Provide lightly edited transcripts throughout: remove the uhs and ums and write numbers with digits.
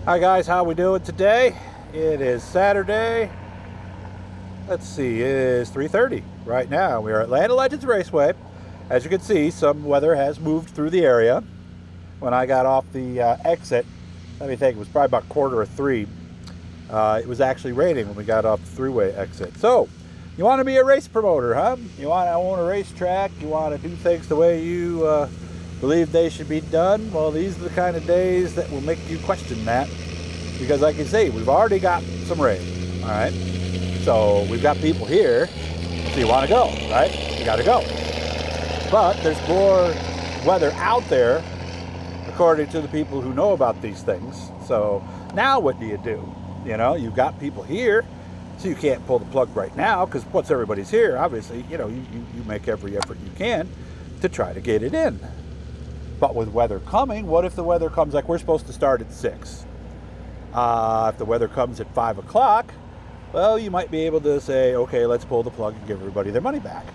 Hi guys, how we doing today? It is Saturday. Let's see, it is 3:30 right now. We are at Land of Legends Raceway. As you can see, some weather has moved through the area. When I got off the exit, let me think, it was probably about 2:45. It was actually raining when we got off the throughway exit. So, you want to be a race promoter, huh? You want to own a racetrack? You want to do things the way you believe they should be done? Well, these are the kind of days that will make you question that. Because like you say, we've already got some rain, all right? So we've got people here, so you want to go, right? You got to go. But there's more weather out there, according to the people who know about these things. So now what do? You know, you've got people here, so you can't pull the plug right now, because once everybody's here, obviously, you know, you make every effort you can to try to get it in. But with weather coming, what if the weather comes, like we're supposed to start at 6? If the weather comes at 5 o'clock, well, you might be able to say, okay, let's pull the plug and give everybody their money back.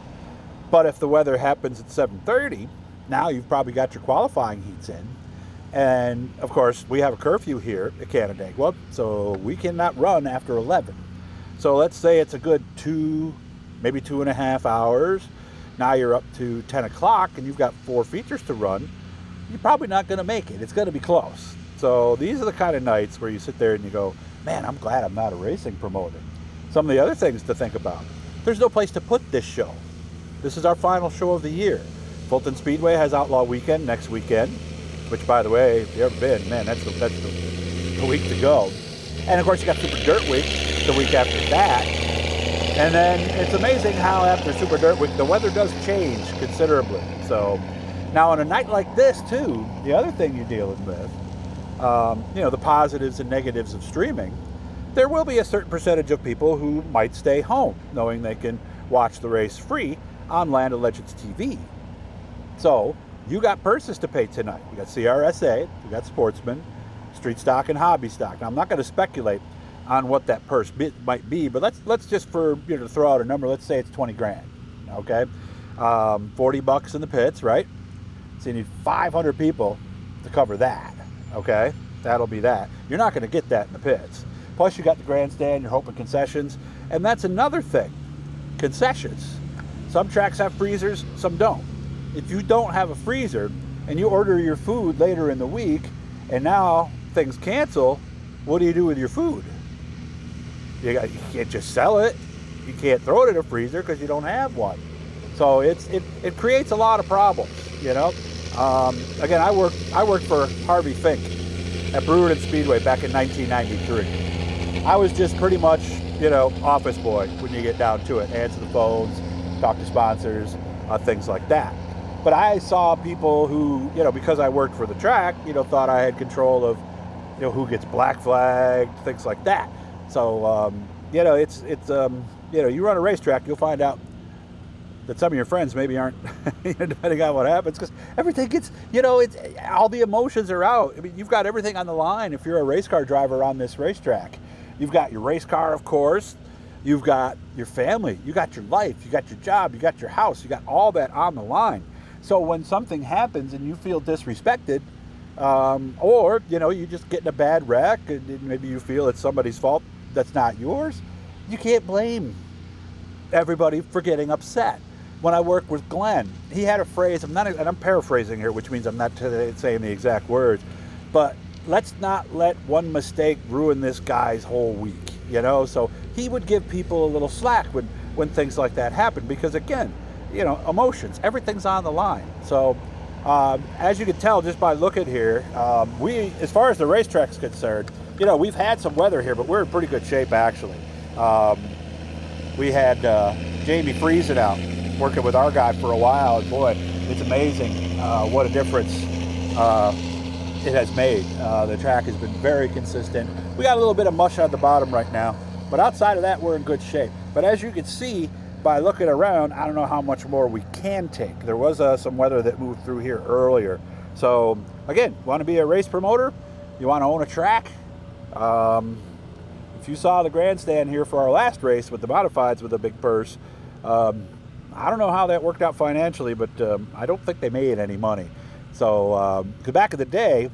But if the weather happens at 7:30, now you've probably got your qualifying heats in. And of course, we have a curfew here at Canandaigua, so we cannot run after 11. So let's say it's a good 2, maybe 2.5 hours. Now you're up to 10 o'clock and you've got 4 features to run. You're probably not going to make it. It's going to be close. So these are the kind of nights where you sit there and you go, man, I'm glad I'm not a racing promoter. Some of the other things to think about. There's no place to put this show. This is our final show of the year. Fulton Speedway has Outlaw Weekend next weekend, which, by the way, if you've ever been, man, that's the week to go. And of course, you got Super Dirt Week the week after that. And then it's amazing how after Super Dirt Week, the weather does change considerably. So now on a night like this too, the other thing you're dealing with, you know, the positives and negatives of streaming, there will be a certain percentage of people who might stay home knowing they can watch the race free on Land of Legends TV. So you got purses to pay tonight. You got CRSA, you got Sportsman, Street Stock, and Hobby Stock. Now I'm not going to speculate on what that purse might be, but let's just, for you know, to throw out a number, let's say it's 20 grand. Okay, $40 in the pits, right? So you need 500 people to cover that. Okay, that'll be that. You're not going to get that in the pits. Plus you got the grandstand, you're hoping concessions, and that's another thing. Concessions. Some tracks have freezers, some don't. If you don't have a freezer and you order your food later in the week and now things cancel, what do you do with your food? You can't just sell it. You can't throw it in a freezer because you don't have one. So it creates a lot of problems, you know. Again, I worked for Harvey Fink at Brewerton Speedway back in 1993. I was just pretty much, you know, office boy when you get down to it. Answer the phones, talk to sponsors, things like that. But I saw people who, you know, because I worked for the track, you know, thought I had control of, you know, who gets black flagged, things like that. So, you know, it's you know, you run a racetrack, you'll find out that some of your friends maybe aren't, depending on what happens, because everything gets, you know, it's all the emotions are out. I mean, you've got everything on the line if you're a race car driver on this racetrack. You've got your race car, of course. You've got your family. You got your life. You got your job. You got your house. You got all that on the line. So when something happens and you feel disrespected, or, you know, you just get in a bad wreck and maybe you feel it's somebody's fault that's not yours, you can't blame everybody for getting upset. When I worked with Glenn, he had a phrase, and I'm paraphrasing here, which means I'm not saying the exact words, but let's not let one mistake ruin this guy's whole week, you know? So he would give people a little slack when things like that happen, because again, you know, emotions, everything's on the line. So as you can tell just by looking here, we, as far as the racetrack's concerned, you know, we've had some weather here, but we're in pretty good shape actually. We had Jamie freezing out, working with our guy for a while, and boy, it's amazing what a difference it has made. The track has been very consistent. We got a little bit of mush on the bottom right now, but outside of that, we're in good shape. But as you can see by looking around, I don't know how much more we can take. There was some weather that moved through here earlier. So again, want to be a race promoter? You want to own a track? If you saw the grandstand here for our last race with the modifieds with a big purse, I don't know how that worked out financially, but I don't think they made any money. So, 'cause back in the day,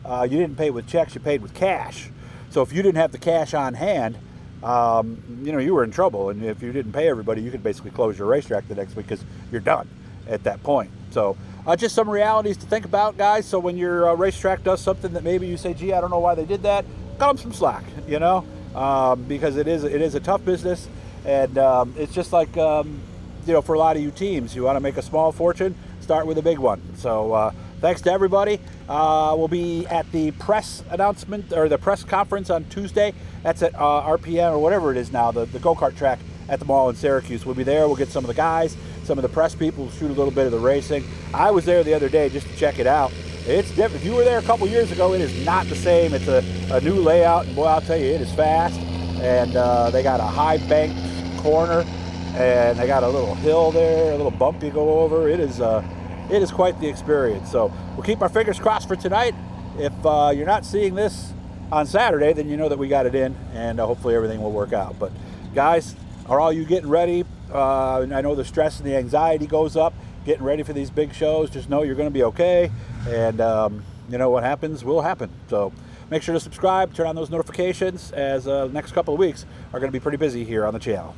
you didn't pay with checks, you paid with cash. So if you didn't have the cash on hand, you were in trouble. And if you didn't pay everybody, you could basically close your racetrack the next week because you're done at that point. So just some realities to think about, guys. So when your racetrack does something that maybe you say, gee, I don't know why they did that, cut them some slack, because it is a tough business. And it's just like, for a lot of you teams, you want to make a small fortune, start with a big one. So thanks to everybody. We'll be at the press announcement or the press conference on Tuesday. That's at RPM or whatever it is now, the go-kart track at the mall in Syracuse. We'll be there. We'll get some of the guys, some of the press people, shoot a little bit of the racing. I was there the other day just to check it out. It's different. If you were there a couple years ago, it is not the same. It's a new layout, and boy, I'll tell you, it is fast. And they got a high banked corner, and they got a little hill there, a little bump you go over. It is quite the experience. So we'll keep our fingers crossed for tonight. If you're not seeing this on Saturday, then you know that we got it in, and hopefully everything will work out. But guys, are all you getting ready? I know the stress and the anxiety goes up getting ready for these big shows. Just know you're going to be okay, and what happens will happen. So make sure to subscribe, turn on those notifications, as the next couple of weeks are going to be pretty busy here on the channel.